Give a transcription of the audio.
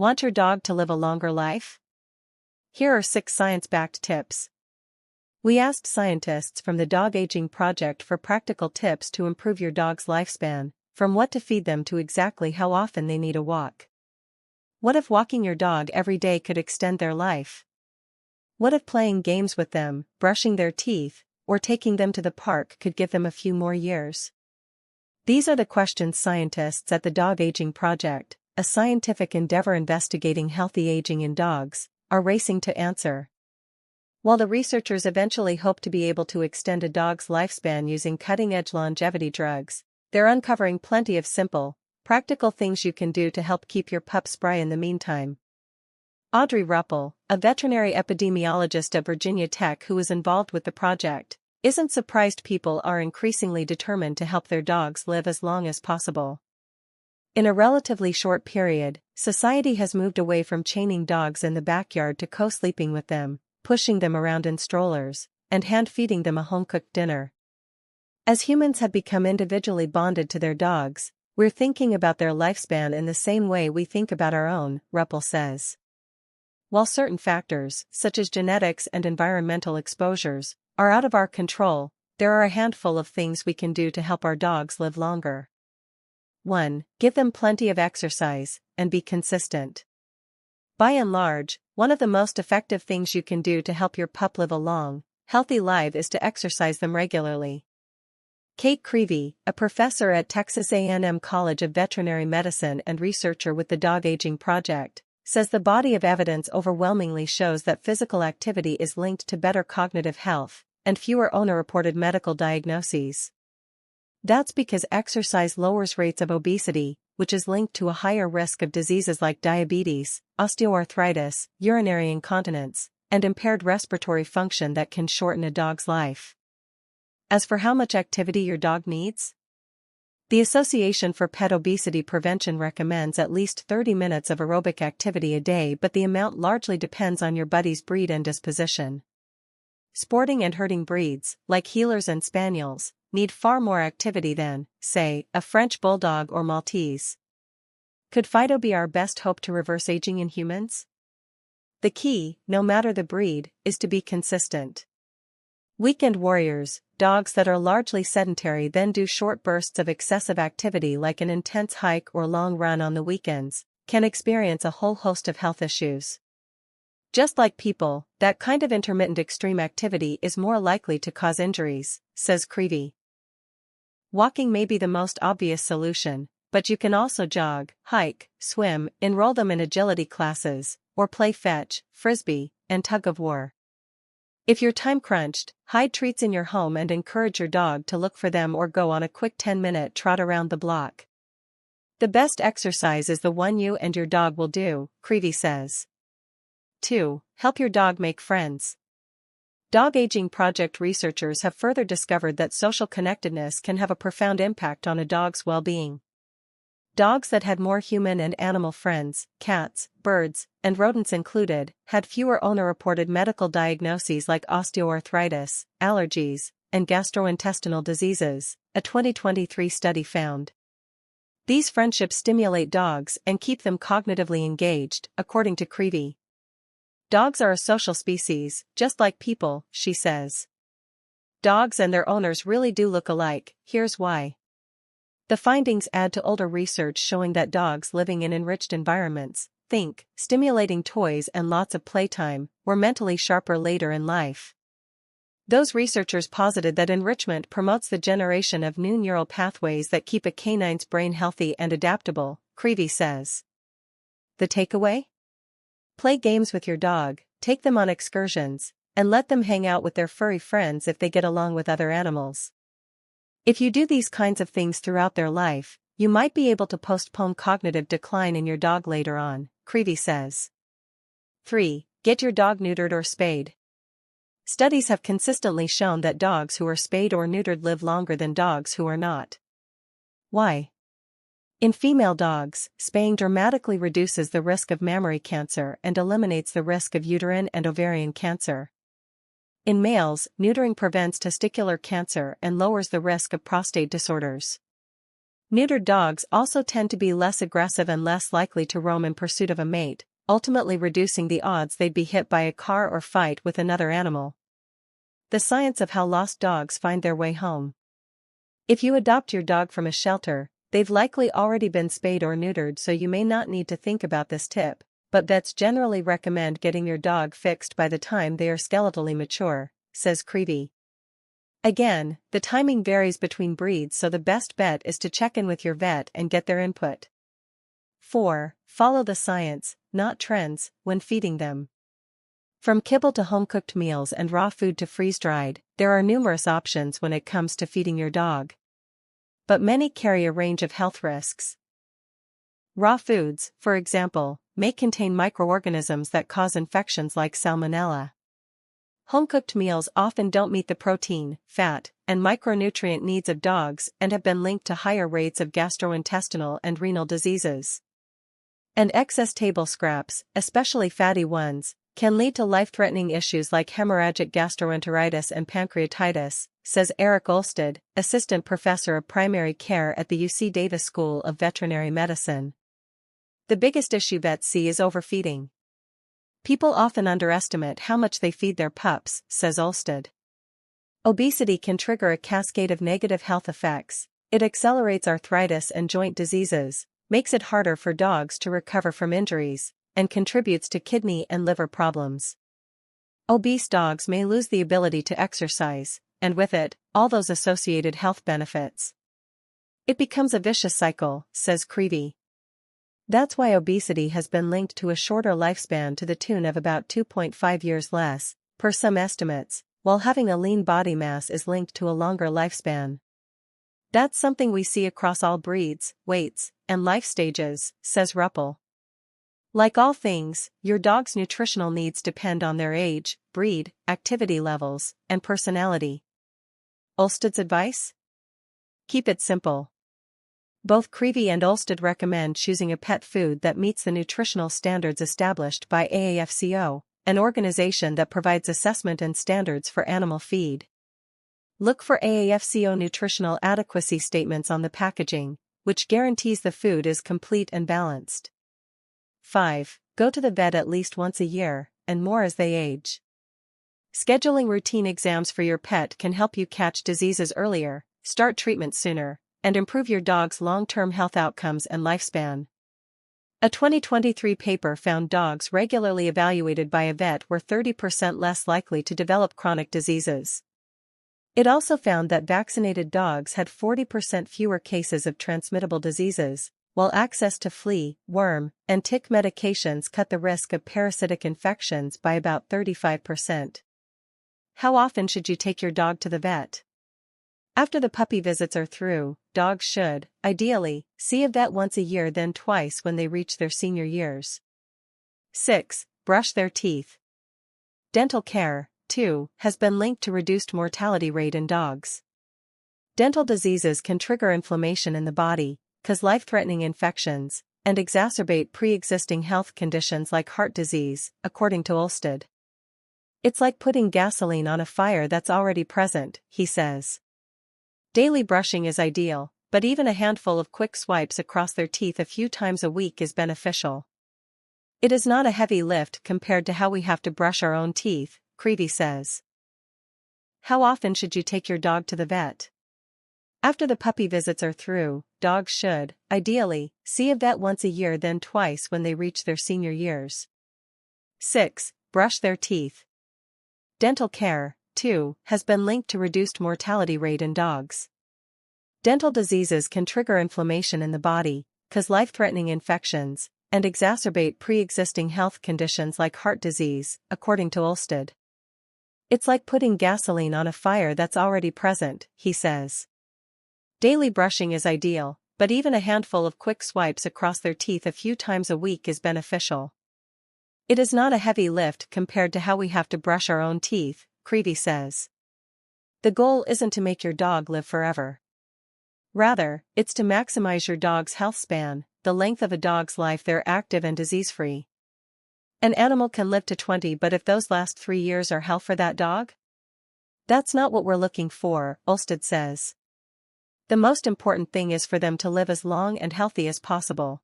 Want your dog to live a longer life? Here are 6 science-backed tips. We asked scientists from the Dog Aging Project for practical tips to improve your dog's lifespan, from what to feed them to exactly how often they need a walk. What if walking your dog every day could extend their life? What if playing games with them, brushing their teeth, or taking them to the park could give them a few more years? These are the questions scientists at the Dog Aging Project, a scientific endeavor investigating healthy aging in dogs, are racing to answer. While the researchers eventually hope to be able to extend a dog's lifespan using cutting-edge longevity drugs, they're uncovering plenty of simple, practical things you can do to help keep your pup spry in the meantime. Audrey Ruppel, a veterinary epidemiologist at Virginia Tech who was involved with the project, isn't surprised people are increasingly determined to help their dogs live as long as possible. In a relatively short period, society has moved away from chaining dogs in the backyard to co-sleeping with them, pushing them around in strollers, and hand-feeding them a home-cooked dinner. As humans have become individually bonded to their dogs, we're thinking about their lifespan in the same way we think about our own, Ruppel says. While certain factors, such as genetics and environmental exposures, are out of our control, there are a handful of things we can do to help our dogs live longer. 1. Give them plenty of exercise, and be consistent. By and large, one of the most effective things you can do to help your pup live a long, healthy life is to exercise them regularly. Kate Creevy, a professor at Texas A&M College of Veterinary Medicine and researcher with the Dog Aging Project, says the body of evidence overwhelmingly shows that physical activity is linked to better cognitive health and fewer owner-reported medical diagnoses. That's because exercise lowers rates of obesity, which is linked to a higher risk of diseases like diabetes, osteoarthritis, urinary incontinence, and impaired respiratory function that can shorten a dog's life. As for how much activity your dog needs, the Association for Pet Obesity Prevention recommends at least 30 minutes of aerobic activity a day, but the amount largely depends on your buddy's breed and disposition. Sporting and herding breeds, like Heelers and Spaniels, need far more activity than, say, a French Bulldog or Maltese. Could Fido be our best hope to reverse aging in humans? The key, no matter the breed, is to be consistent. Weekend warriors, dogs that are largely sedentary then do short bursts of excessive activity like an intense hike or long run on the weekends, can experience a whole host of health issues. Just like people, that kind of intermittent extreme activity is more likely to cause injuries, says Creevy. Walking may be the most obvious solution, but you can also jog, hike, swim, enroll them in agility classes, or play fetch, frisbee, and tug-of-war. If you're time-crunched, hide treats in your home and encourage your dog to look for them or go on a quick 10-minute trot around the block. The best exercise is the one you and your dog will do, Creevy says. 2. Help your dog make friends. Dog Aging Project researchers have further discovered that social connectedness can have a profound impact on a dog's well-being. Dogs that had more human and animal friends, cats, birds, and rodents included, had fewer owner-reported medical diagnoses like osteoarthritis, allergies, and gastrointestinal diseases, a 2023 study found. These friendships stimulate dogs and keep them cognitively engaged, according to Creevy. Dogs are a social species, just like people, she says. Dogs and their owners really do look alike, here's why. The findings add to older research showing that dogs living in enriched environments, think, stimulating toys and lots of playtime, were mentally sharper later in life. Those researchers posited that enrichment promotes the generation of new neural pathways that keep a canine's brain healthy and adaptable, Creevy says. The takeaway? Play games with your dog, take them on excursions, and let them hang out with their furry friends if they get along with other animals. If you do these kinds of things throughout their life, you might be able to postpone cognitive decline in your dog later on, Creevy says. 3. Get your dog neutered or spayed. Studies have consistently shown that dogs who are spayed or neutered live longer than dogs who are not. Why? In female dogs, spaying dramatically reduces the risk of mammary cancer and eliminates the risk of uterine and ovarian cancer. In males, neutering prevents testicular cancer and lowers the risk of prostate disorders. Neutered dogs also tend to be less aggressive and less likely to roam in pursuit of a mate, ultimately reducing the odds they'd be hit by a car or fight with another animal. The science of how lost dogs find their way home. If you adopt your dog from a shelter, they've likely already been spayed or neutered, so you may not need to think about this tip, but vets generally recommend getting your dog fixed by the time they are skeletally mature, says Creevy. Again, the timing varies between breeds, so the best bet is to check in with your vet and get their input. 4. Follow the science, not trends, when feeding them. From kibble to home-cooked meals and raw food to freeze-dried, there are numerous options when it comes to feeding your dog. But many carry a range of health risks. Raw foods, for example, may contain microorganisms that cause infections like salmonella. Home-cooked meals often don't meet the protein, fat, and micronutrient needs of dogs and have been linked to higher rates of gastrointestinal and renal diseases. And excess table scraps, especially fatty ones, can lead to life-threatening issues like hemorrhagic gastroenteritis and pancreatitis, says Eric Olsted, assistant professor of primary care at the UC Davis School of Veterinary Medicine. The biggest issue vets see is overfeeding. People often underestimate how much they feed their pups, says Olsted. Obesity can trigger a cascade of negative health effects. It accelerates arthritis and joint diseases, makes it harder for dogs to recover from injuries, and contributes to kidney and liver problems. Obese dogs may lose the ability to exercise, and with it, all those associated health benefits. It becomes a vicious cycle, says Creevy. That's why obesity has been linked to a shorter lifespan to the tune of about 2.5 years less, per some estimates, while having a lean body mass is linked to a longer lifespan. That's something we see across all breeds, weights, and life stages, says Ruppel. Like all things, your dog's nutritional needs depend on their age, breed, activity levels, and personality. Olsted's advice? Keep it simple. Both Creevy and Olsted recommend choosing a pet food that meets the nutritional standards established by AAFCO, an organization that provides assessment and standards for animal feed. Look for AAFCO nutritional adequacy statements on the packaging, which guarantees the food is complete and balanced. 5. Go to the vet at least once a year, and more as they age. Scheduling routine exams for your pet can help you catch diseases earlier, start treatment sooner, and improve your dog's long-term health outcomes and lifespan. A 2023 paper found dogs regularly evaluated by a vet were 30% less likely to develop chronic diseases. It also found that vaccinated dogs had 40% fewer cases of transmittable diseases, while access to flea, worm, and tick medications cut the risk of parasitic infections by about 35%. How often should you take your dog to the vet? After the puppy visits are through, dogs should, ideally, see a vet once a year, then twice when they reach their senior years. 6. Brush their teeth. Dental care, too, has been linked to reduced mortality rate in dogs. Dental diseases can trigger inflammation in the body, cause life-threatening infections, and exacerbate pre-existing health conditions like heart disease, according to Olsted. It's like putting gasoline on a fire that's already present, he says. Daily brushing is ideal, but even a handful of quick swipes across their teeth a few times a week is beneficial. It is not a heavy lift compared to how we have to brush our own teeth, Creevy says. How often should you take your dog to the vet? After the puppy visits are through, dogs should, ideally, see a vet once a year, then twice when they reach their senior years. 6. Brush their teeth. Dental care, too, has been linked to reduced mortality rate in dogs. Dental diseases can trigger inflammation in the body, cause life-threatening infections, and exacerbate pre-existing health conditions like heart disease, according to Olsted. It's like putting gasoline on a fire that's already present, he says. Daily brushing is ideal, but even a handful of quick swipes across their teeth a few times a week is beneficial. It is not a heavy lift compared to how we have to brush our own teeth, Creevy says. The goal isn't to make your dog live forever. Rather, it's to maximize your dog's health span, the length of a dog's life they're active and disease-free. An animal can live to 20, but if those last 3 years are hell for that dog? That's not what we're looking for, Olsted says. The most important thing is for them to live as long and healthy as possible.